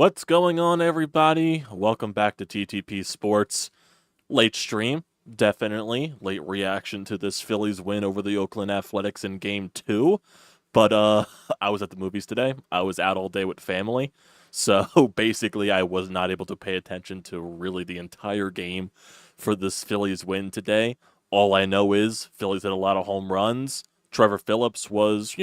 What's going on, everybody? Welcome back to TTP Sports. Late stream, definitely. Late reaction to this Phillies win over the Oakland Athletics in Game 2. But I was at the movies today. I was out all day with family. So basically, I was not able to pay attention to really the entire game for this Phillies win today. All I know is Phillies hit a lot of home runs. Trevor Phillips was,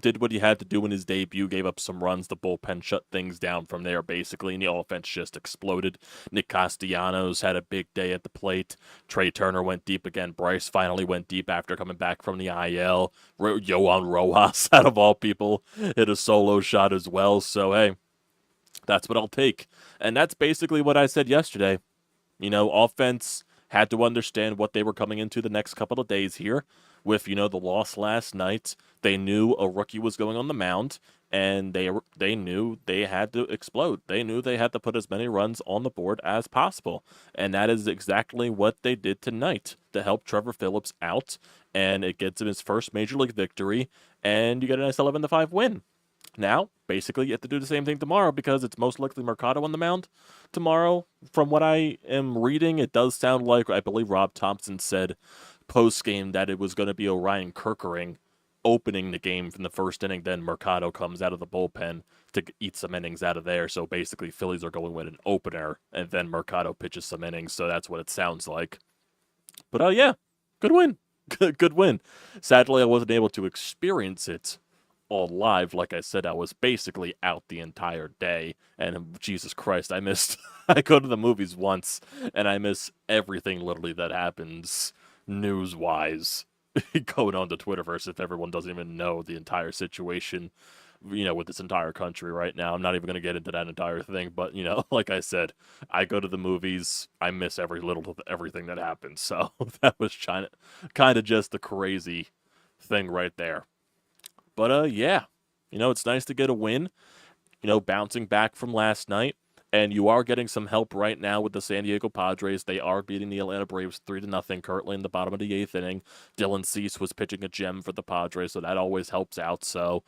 did what he had to do in his debut, gave up some runs. The bullpen shut things down from there, basically, and the offense just exploded. Nick Castellanos had a big day at the plate. Trey Turner went deep again. Bryce finally went deep after coming back from the IL. Rojas, out of all people, hit a solo shot as well. So, hey, that's what I'll take. And that's basically what I said yesterday. Offense had to understand what they were coming into the next couple of days here. With, the loss last night, they knew a rookie was going on the mound, and they knew they had to explode. They knew they had to put as many runs on the board as possible. And that is exactly what they did tonight to help Trevor Phillips out, and it gets him his first major league victory, and you get a nice 11-5 win. Now, basically, you have to do the same thing tomorrow because it's most likely Mercado on the mound tomorrow. From what I am reading, it does sound like, I believe Rob Thompson said post-game that it was going to be Orion Kerkering opening the game from the first inning. Then Mercado comes out of the bullpen to eat some innings out of there. So basically, Phillies are going with an opener, and then Mercado pitches some innings. So that's what it sounds like. But, yeah, good win. Good win. Sadly, I wasn't able to experience it all live. Like I said, I was basically out the entire day, and Jesus Christ, I go to the movies once, and I miss everything literally that happens news-wise going on to Twitterverse if everyone doesn't even know the entire situation, with this entire country right now. I'm not even going to get into that entire thing, but, like I said, I go to the movies, I miss every little of everything that happens, so that was kind of just the crazy thing right there. But, yeah, it's nice to get a win, bouncing back from last night. And you are getting some help right now with the San Diego Padres. They are beating the Atlanta Braves 3-0 currently in the bottom of the 8th inning. Dylan Cease was pitching a gem for the Padres, so that always helps out. So,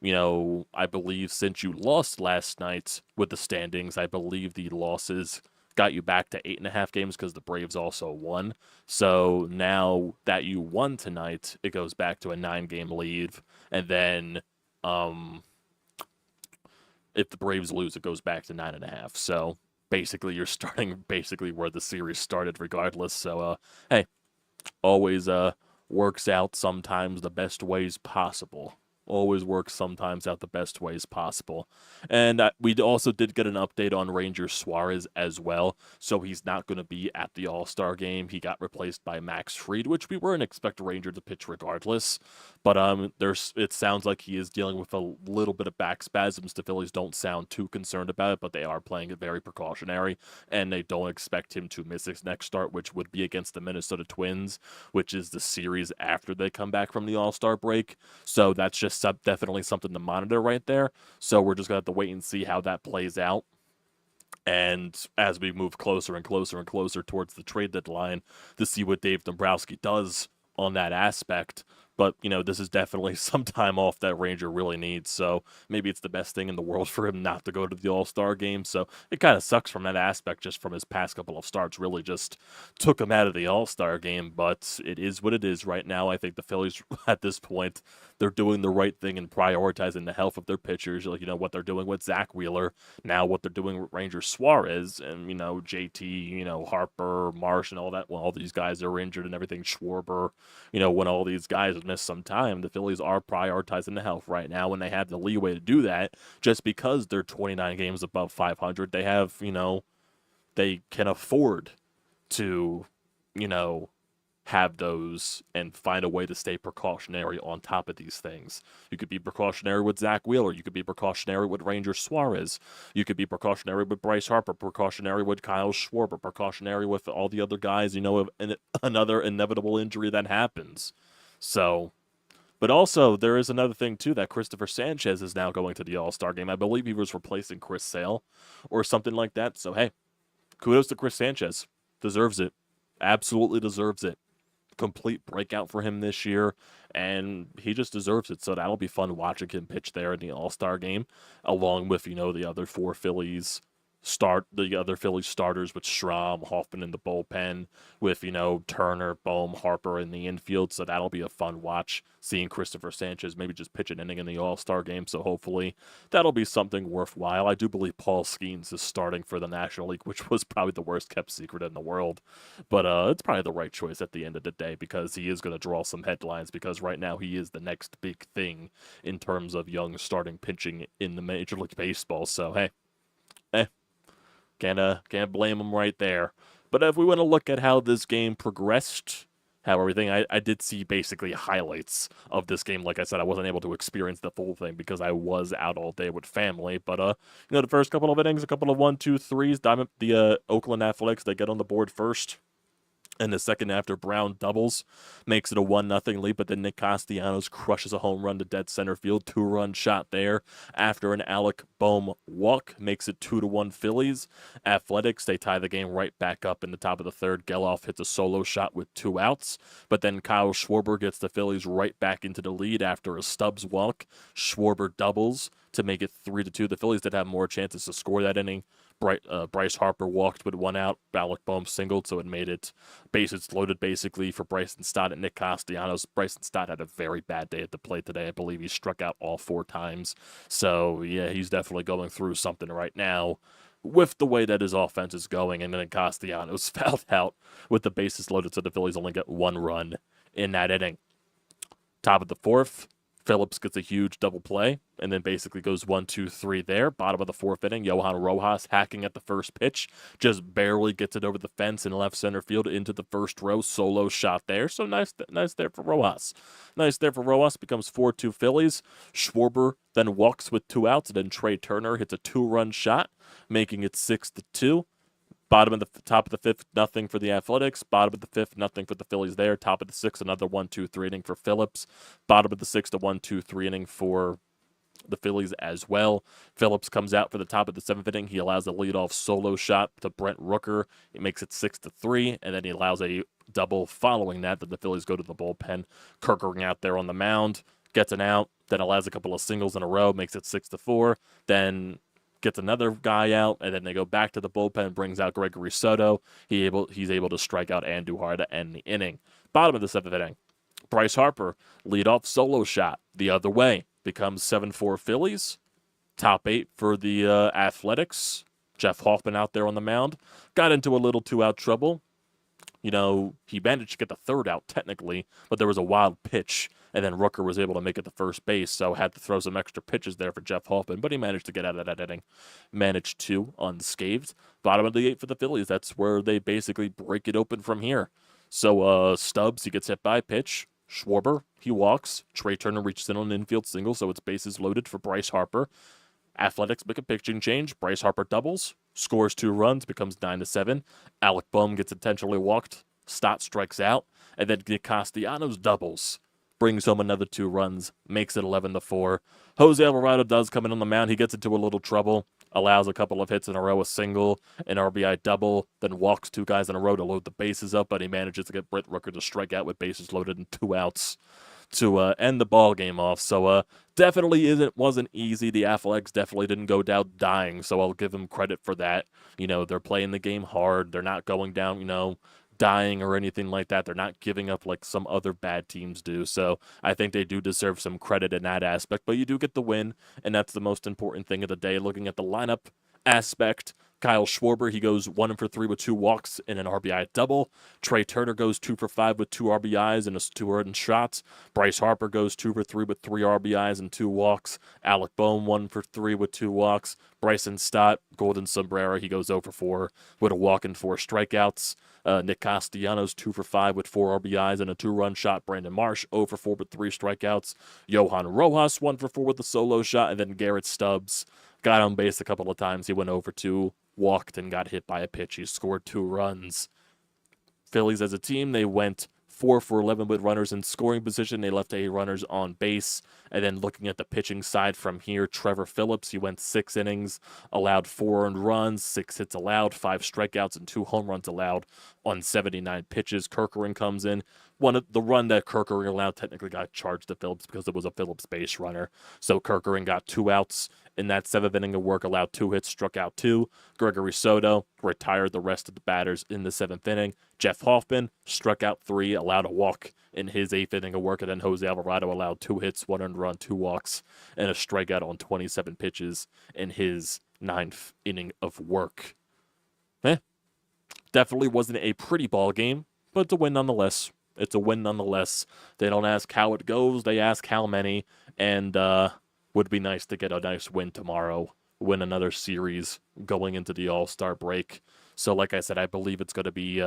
I believe since you lost last night with the standings, I believe the losses got you back to 8.5 games because the Braves also won. So now that you won tonight, it goes back to a 9-game lead. And then, if the Braves lose, it goes back to 9.5. So basically, you're starting where the series started, regardless. So, hey, always works out sometimes the best ways possible. Always works sometimes out the best ways possible. And we also did get an update on Ranger Suarez as well. So he's not going to be at the All-Star game. He got replaced by Max Fried, which we weren't expecting Ranger to pitch regardless. But it sounds like he is dealing with a little bit of back spasms. The Phillies don't sound too concerned about it, but they are playing it very precautionary. And they don't expect him to miss his next start, which would be against the Minnesota Twins, which is the series after they come back from the All-Star break. So that's just definitely something to monitor right there. So we're just going to have to wait and see how that plays out. And as we move closer and closer and closer towards the trade deadline to see what Dave Dombrowski does on that aspect. But, this is definitely some time off that Ranger really needs. So maybe it's the best thing in the world for him not to go to the All-Star game. So it kind of sucks from that aspect, just from his past couple of starts. Really just took him out of the All-Star game. But it is what it is right now. I think the Phillies, at this point, they're doing the right thing and prioritizing the health of their pitchers. Like, what they're doing with Zack Wheeler, now what they're doing with Ranger Suarez, and, JT, Harper, Marsh, and all that. When all these guys are injured and everything, Schwarber, when all these guys miss some time, the Phillies are prioritizing the health right now, and they have the leeway to do that just because they're 29 games above 500. They have, they can afford to, have those and find a way to stay precautionary on top of these things. You could be precautionary with Zack Wheeler. You could be precautionary with Ranger Suarez. You could be precautionary with Bryce Harper, precautionary with Kyle Schwarber, precautionary with all the other guys, of another inevitable injury that happens. So, but also there is another thing too, that Christopher Sanchez is now going to the All-Star game. I believe he was replacing Chris Sale or something like that. So, hey, kudos to Chris Sanchez. Deserves it. Absolutely deserves it. complete breakout for him this year, and he just deserves it. So that'll be fun watching him pitch there in the All-Star game, along with, the other the other Phillies starters with Schramm, Hoffman in the bullpen, with, Turner, Bohm, Harper in the infield. So that'll be a fun watch, seeing Christopher Sanchez maybe just pitch an inning in the All-Star game. So hopefully that'll be something worthwhile. I do believe Paul Skeens is starting for the National League, which was probably the worst kept secret in the world. But it's probably the right choice at the end of the day, because he is going to draw some headlines, because right now he is the next big thing in terms of young starting pitching in the Major League Baseball. So, hey, can't blame him right there. But if we want to look at how this game progressed, how everything, I did see basically highlights of this game. Like I said, I wasn't able to experience the full thing because I was out all day with family. But the first couple of innings, a couple of 1-2-3s, the Oakland Athletics, they get on the board first. And the second, after Brown doubles, makes it a 1-0 lead, but then Nick Castellanos crushes a home run to dead center field. 2-run shot there after an Alec Bohm walk, makes it 2-1 Phillies. Athletics, they tie the game right back up in the top of the third. Geloff hits a solo shot with 2 outs, but then Kyle Schwarber gets the Phillies right back into the lead after a Stubbs walk. Schwarber doubles to make it 3-2. The Phillies did have more chances to score that inning. Bryce Harper walked with 1 out. Alec Bohm singled, so it made it bases loaded basically for Bryson Stott and Nick Castellanos. Bryson Stott had a very bad day at the plate today. I believe he struck out all 4 times. So, yeah, he's definitely going through something right now with the way that his offense is going. And then Castellanos fouled out with the bases loaded, so the Phillies only get 1 run in that inning. Top of the 4th, Phillips gets a huge double play, and then basically goes 1-2-3 there. Bottom of the 4th inning, Johan Rojas hacking at the first pitch, just barely gets it over the fence in left center field into the first row. Solo shot there, so nice there for Rojas. Nice there for Rojas, becomes 4-2 Phillies. Schwarber then walks with 2 outs, and then Trey Turner hits a 2-run shot, making it 6-2. Top of the 5th, nothing for the Athletics. Bottom of the 5th, nothing for the Phillies there. Top of the 6th, another 1-2-3 inning for Phillips. Bottom of the 6th, a 1-2-3 inning for the Phillies as well. Phillips comes out for the top of the 7th inning. He allows a leadoff solo shot to Brent Rooker. It makes it 6-3, and then he allows a double following that the Phillies go to the bullpen. Kirkering out there on the mound, gets an out, then allows a couple of singles in a row, makes it 6-4. Then gets another guy out, and then they go back to the bullpen, brings out Gregory Soto. He's able to strike out Andujar to end the inning. Bottom of the 7th inning, Bryce Harper, leadoff solo shot the other way, becomes 7-4 Phillies. Top 8 for the Athletics. Jeff Hoffman out there on the mound. Got into a little 2-out trouble. He managed to get the 3rd out technically, but there was a wild pitch, and then Rooker was able to make it to first base, so had to throw some extra pitches there for Jeff Hoffman, but he managed to get out of that inning. Managed to unscathed. Bottom of the 8th for the Phillies. That's where they basically break it open from here. So Stubbs, he gets hit by a pitch. Schwarber, he walks. Trey Turner reaches in on an infield single, so it's bases loaded for Bryce Harper. Athletics make a pitching change. Bryce Harper doubles, scores 2 runs, becomes 9-7. Alec Bohm gets intentionally walked. Stott strikes out, and then Castellanos doubles, brings home another 2 runs, makes it 11-4. Jose Alvarado does come in on the mound. He gets into a little trouble, allows a couple of hits in a row, a single, an RBI double, then walks 2 guys in a row to load the bases up, but he manages to get Brent Rooker to strike out with bases loaded and 2 outs to end the ball game off. So definitely wasn't easy. The Athletics definitely didn't go down dying, so I'll give them credit for that. They're playing the game hard. They're not going down, dying or anything like that. They're not giving up like some other bad teams do. So I think they do deserve some credit in that aspect, but you do get the win, and that's the most important thing of the day. Looking at the lineup aspect, Kyle Schwarber, he goes 1-for-3 with 2 walks and an RBI double. Trey Turner goes 2-for-5 with 2 RBIs and a 2-earned shots. Bryce Harper goes 2-for-3 with 3 RBIs and 2 walks. Alec Bohm 1-for-3 with 2 walks. Bryson Stott, Golden Sombrero, he goes 0-for-4 with a walk and 4 strikeouts. Nick Castellanos 2-for-5 with 4 RBIs and a 2-run shot. Brandon Marsh 0-for-4 with 3 strikeouts. Johan Rojas 1-for-4 with a solo shot, and then Garrett Stubbs got on base a couple of times. He went 0-for-2, walked, and got hit by a pitch. He scored 2 runs. Phillies as a team, they went 4-for-11 with runners in scoring position. They left 8 runners on base, And then looking at the pitching side from here, Trevor Phillips, he went 6 innings, allowed 4 earned runs, 6 hits allowed, 5 strikeouts, and 2 home runs allowed on 79 pitches. Kerkering comes in. The run that Kerkering allowed technically got charged to Phillips because it was a Phillips base runner. So Kerkering got 2 outs in that 7th inning of work, allowed 2 hits, struck out 2. Gregory Soto retired the rest of the batters in the 7th inning. Jeff Hoffman struck out 3, allowed a walk in his 8th inning of work, and then Jose Alvarado allowed 2 hits, 1 earned run, 2 walks, and a strikeout on 27 pitches in his 9th inning of work. Definitely wasn't a pretty ball game, but it's a win nonetheless. It's a win nonetheless. They don't ask how it goes, they ask how many, and would be nice to get a nice win tomorrow, win another series going into the All-Star break. So like I said, I believe it's going to be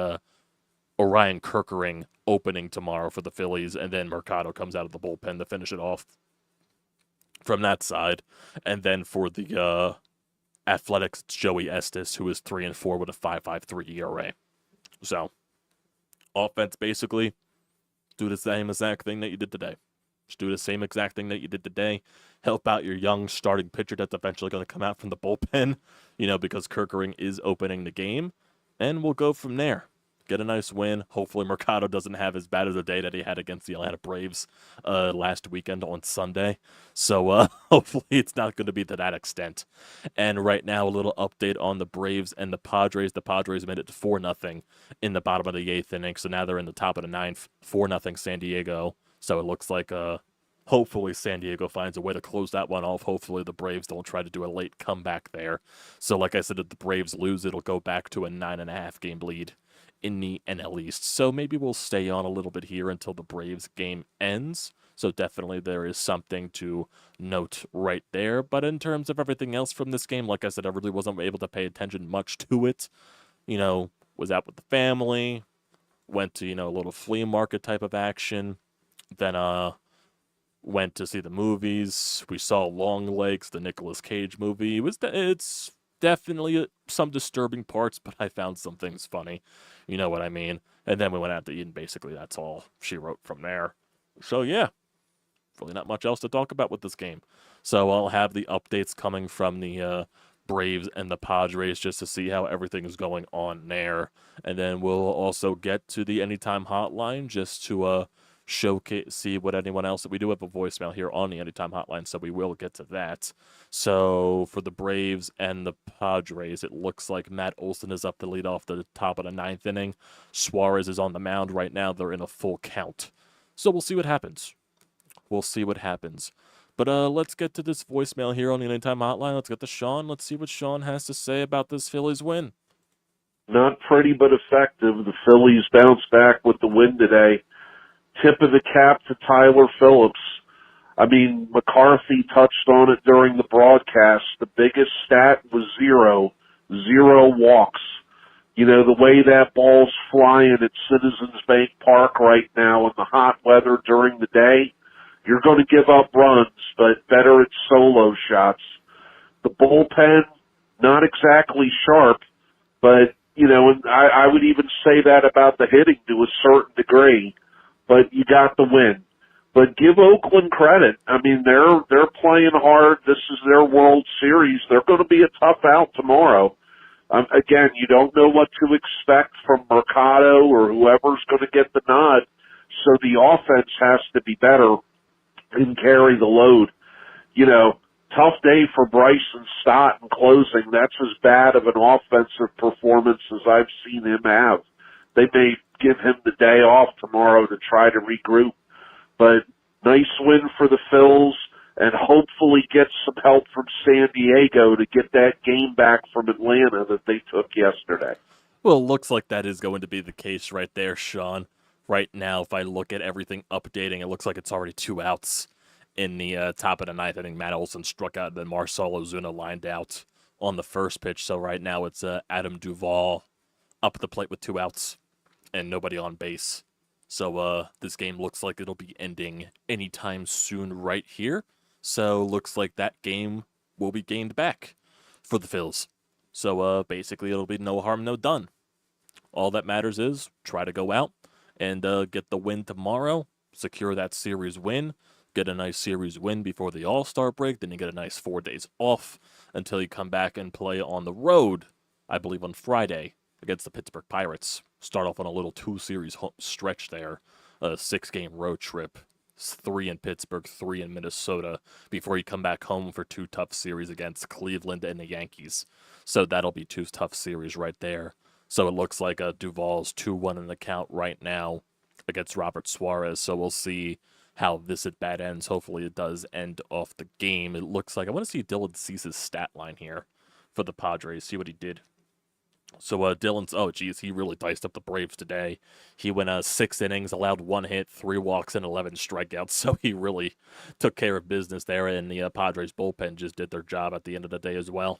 Orion Kerkering opening tomorrow for the Phillies, and then Mercado comes out of the bullpen to finish it off from that side. And then for the Athletics, it's Joey Estes, who is 3-4 with a 5.53 ERA. So, offense basically, do the same exact thing that you did today. Just do the same exact thing that you did today. Help out your young starting pitcher that's eventually going to come out from the bullpen, because Kerkering is opening the game. And we'll go from there. Get a nice win. Hopefully Mercado doesn't have as bad as a day that he had against the Atlanta Braves last weekend on Sunday. So hopefully it's not going to be to that extent. And right now, a little update on the Braves and the Padres. The Padres made it to 4-0 in the bottom of the 8th inning. So now they're in the top of the 9th, 4-0 San Diego. So it looks like hopefully San Diego finds a way to close that one off. Hopefully the Braves don't try to do a late comeback there. So like I said, if the Braves lose, it'll go back to a 9.5 game lead in the NL East. So maybe we'll stay on a little bit here until the Braves game ends. So definitely there is something to note right there. But in terms of everything else from this game, like I said, I really wasn't able to pay attention much to it. Was out with the family, went to, a little flea market type of action. Then went to see the movies. We saw Longlegs, the Nicolas Cage movie. It's definitely some disturbing parts, but I found some things funny. You know what I mean? And then we went out to eat, and basically that's all she wrote from there. So yeah, really not much else to talk about with this game. So I'll have the updates coming from the Braves and the Padres just to see how everything is going on there. And then we'll also get to the Anytime Hotline just to see what anyone else. We do have a voicemail here on the Anytime Hotline, so we will get to that. So for the Braves and the Padres, it looks like Matt Olson is up to lead off the top of the 9th inning. Suarez is on the mound right now. They're in a full count. So we'll see what happens. But let's get to this voicemail here on the Anytime Hotline. Let's get to Sean. Let's see what Sean has to say about this Phillies win. Not pretty, but effective. The Phillies bounced back with the win today. Tip of the cap to Tyler Phillips. I mean, McCarthy touched on it during the broadcast. The biggest stat was 0 walks. The way that ball's flying at Citizens Bank Park right now in the hot weather during the day, you're going to give up runs, but better at solo shots. The bullpen, not exactly sharp, but, and I would even say that about the hitting to a certain degree. But you got the win. But give Oakland credit. I mean, they're playing hard. This is their World Series. They're going to be a tough out tomorrow. Again, you don't know what to expect from Mercado or whoever's going to get the nod. So the offense has to be better and carry the load. Tough day for Bryce and Stott in closing. That's as bad of an offensive performance as I've seen him have. They may give him the day off tomorrow to try to regroup. But nice win for the Phils, and hopefully get some help from San Diego to get that game back from Atlanta that they took yesterday. Well, it looks like that is going to be the case right there, Sean. Right now, if I look at everything updating, it looks like it's already 2 outs in the top of the 9th. I think Matt Olson struck out, and then Marcell Ozuna lined out on the first pitch. So right now it's Adam Duvall up the plate with 2 outs and nobody on base. So this game looks like it'll be ending anytime soon right here. So looks like that game will be gained back for the Phils. So basically it'll be no harm, no done. All that matters is try to go out and get the win tomorrow, secure that series win, get a nice series win before the All-Star break, then you get a nice 4 days off until you come back and play on the road, I believe on Friday, against the Pittsburgh Pirates. Start off on a little 2-series stretch there, a 6-game road trip. 3 in Pittsburgh, 3 in Minnesota, before you come back home for 2 tough series against Cleveland and the Yankees. So that'll be 2 tough series right there. So it looks like Duvall's 2-1 in the count right now against Robert Suarez. So we'll see how this at bat ends. Hopefully it does end off the game. It looks like I want to see Dylan Cease's stat line here for the Padres, see what he did. So Dylan's, oh geez, he really diced up the Braves today. He went 6 innings, allowed 1 hit, 3 walks, and 11 strikeouts. So he really took care of business there, and the Padres bullpen just did their job at the end of the day as well.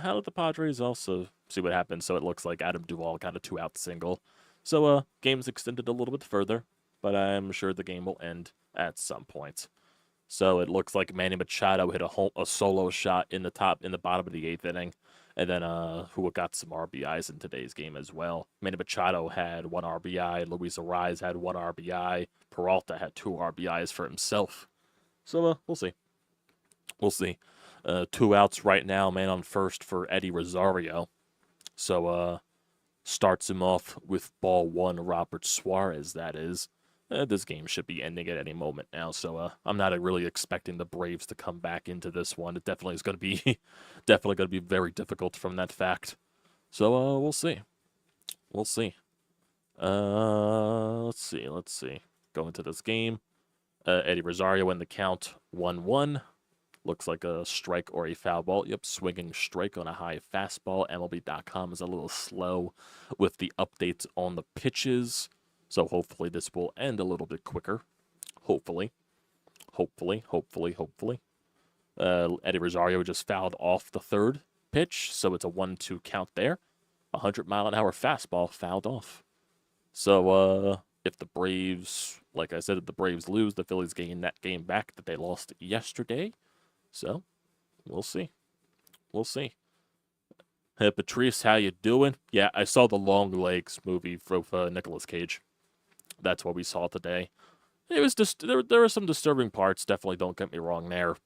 How did the Padres also see what happened? So it looks like Adam Duvall got a 2-out single. So game's extended a little bit further, but I'm sure the game will end at some point. So it looks like Manny Machado hit a solo shot in the bottom of the 8th inning. And then who got some RBIs in today's game as well. Manny Machado had 1 RBI. Luis Arraez had 1 RBI. Peralta had 2 RBIs for himself. So we'll see. We'll see. 2 outs right now. Man on first for Eddie Rosario. So starts him off with ball 1, Robert Suarez, that is. This game should be ending at any moment now, so I'm not really expecting the Braves to come back into this one. It definitely is going to be very difficult from that fact. So we'll see. We'll see. Let's see. Go into this game. Eddie Rosario in the count 1-1. Looks like a strike or a foul ball. Yep, swinging strike on a high fastball. MLB.com is a little slow with the updates on the pitches. So hopefully this will end a little bit quicker. Hopefully. Eddie Rosario just fouled off the 3rd pitch, so it's a 1-2 count there. 100-mile-an-hour fastball fouled off. So if the Braves, like I said, if the Braves lose, the Phillies gain that game back that they lost yesterday. So we'll see. Hey, Patrice, how you doing? Yeah, I saw the Long Legs movie with Nicolas Cage. That's what we saw today. It was just there were some disturbing parts. Definitely, don't get me wrong there.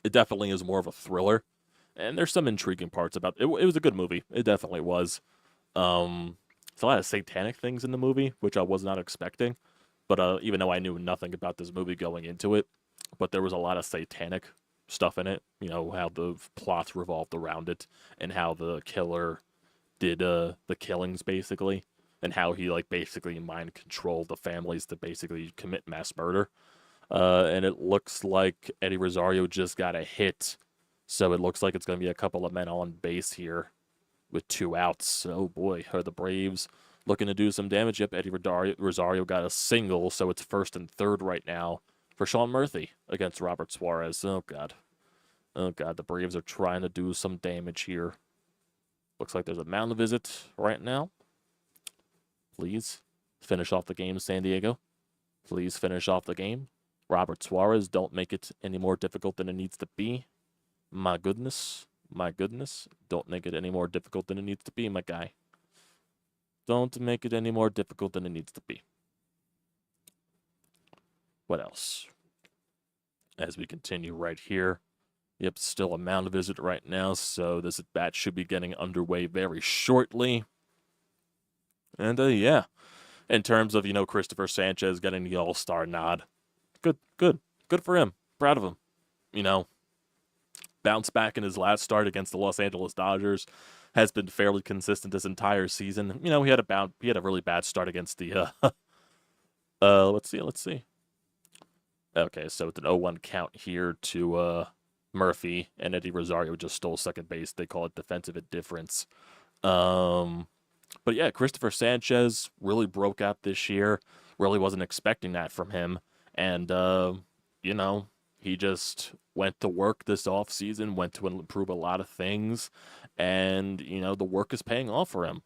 It definitely is more of a thriller, and there's some intriguing parts about it. It was a good movie. It definitely was. There's a lot of satanic things in the movie, which I was not expecting. But even though I knew nothing about this movie going into it, but there was a lot of satanic stuff in it. You know, how the plots revolved around it, and how the killer did the killings, basically. And how he, basically mind controlled the families to basically commit mass murder. And it looks like Eddie Rosario just got a hit. So it looks like it's going to be a couple of men on base here with 2 outs. Oh, boy. Are the Braves looking to do some damage? Yep, Eddie Rosario got a single, so it's 1st and 3rd right now for Sean Murphy against Robert Suarez. Oh, God. The Braves are trying to do some damage here. Looks like there's a mound visit right now. Please finish off the game, San Diego. Please finish off the game. Robert Suarez, don't make it any more difficult than it needs to be. My goodness. Don't make it any more difficult than it needs to be, my guy. Don't make it any more difficult than it needs to be. What else? As we continue right here. Yep, still a mound visit right now, so this at-bat should be getting underway very shortly. And, yeah, in terms of, Christopher Sanchez getting the All-Star nod, good for him. Proud of him. Bounced back in his last start against the Los Angeles Dodgers, has been fairly consistent this entire season. He had a really bad start against the, let's see. Okay, so it's an 0-1 count here to, Murphy, and Eddie Rosario just stole second base. They call it defensive indifference. But yeah, Christopher Sanchez really broke out this year. Really wasn't expecting that from him. And, he just went to work this offseason, went to improve a lot of things. And, the work is paying off for him.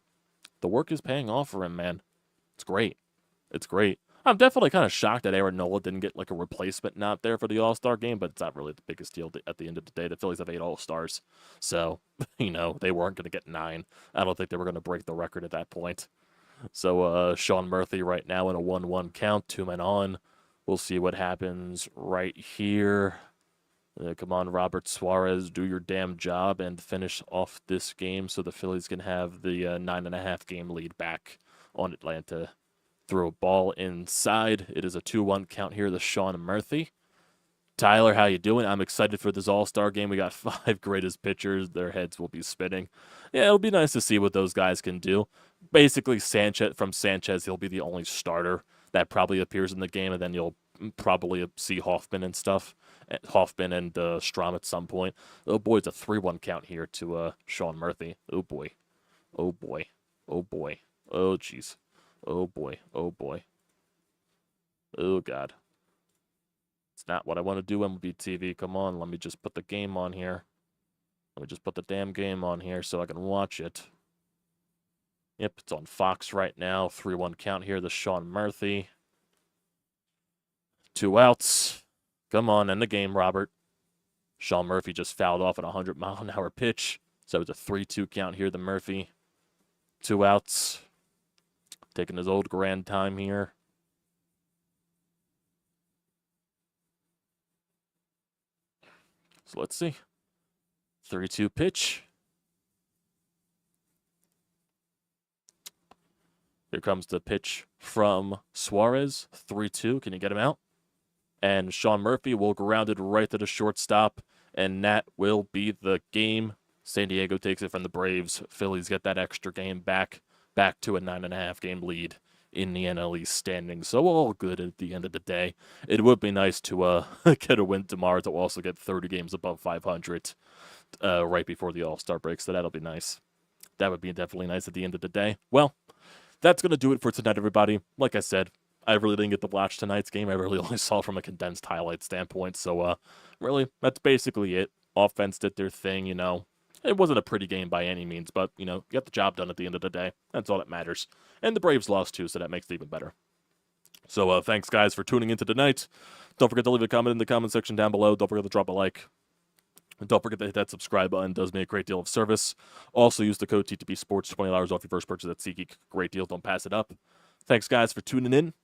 Man. It's great. I'm definitely kind of shocked that Aaron Nola didn't get a replacement not there for the All-Star game, but it's not really the biggest deal at the end of the day. The Phillies have 8 All-Stars, so, they weren't going to get 9. I don't think they were going to break the record at that point. So, Sean Murphy right now in a 1-1 count, 2 men on. We'll see what happens right here. Come on, Robert Suarez, do your damn job and finish off this game so the Phillies can have the 9.5 game lead back on Atlanta. Throw a ball inside. It is a 2-1 count here to Sean Murphy. Tyler, how you doing? I'm excited for this All-Star game. We got 5 greatest pitchers. Their heads will be spinning. Yeah, it'll be nice to see what those guys can do. Basically, Sanchez, he'll be the only starter that probably appears in the game, and then you'll probably see Hoffman and stuff. Hoffman and Strom at some point. Oh boy, it's a 3-1 count here to Sean Murphy. Oh boy. Oh boy. Oh boy. Oh jeez. Oh boy. Oh boy. Oh god. It's not what I want to do, MLB TV. Come on, let me just put the game on here. Let me just put the damn game on here so I can watch it. Yep, it's on Fox right now. 3-1 count here to Sean Murphy. 2 outs. Come on, end the game, Robert. Sean Murphy just fouled off at a 100-mile-an-hour pitch. So it's a 3-2 count here to Murphy. 2 outs. Taking his old grand time here. So let's see. 3-2 pitch. Here comes the pitch from Suarez. 3-2. Can you get him out? And Sean Murphy will ground it right to the shortstop. And that will be the game. San Diego takes it from the Braves. Phillies get that extra game back to a 9.5 game lead in the NL East standings. So all good at the end of the day. It would be nice to get a win tomorrow to also get 30 games above 500 right before the All-Star break. So that'll be nice. That would be definitely nice at the end of the day. Well, that's going to do it for tonight, everybody. Like I said, I really didn't get to watch tonight's game. I really only saw from a condensed highlight standpoint. So, really, that's basically it. Offense did their thing, you know. It wasn't a pretty game by any means, but, you know, you got the job done at the end of the day. That's all that matters. And the Braves lost, too, so that makes it even better. So, thanks, guys, for tuning in to tonight. Don't forget to leave a comment in the comment section down below. Don't forget to drop a like. And don't forget to hit that subscribe button. It does me a great deal of service. Also, use the code TTPSPORTS, $20 off your first purchase at SEATGEEK. Great deal. Don't pass it up. Thanks, guys, for tuning in.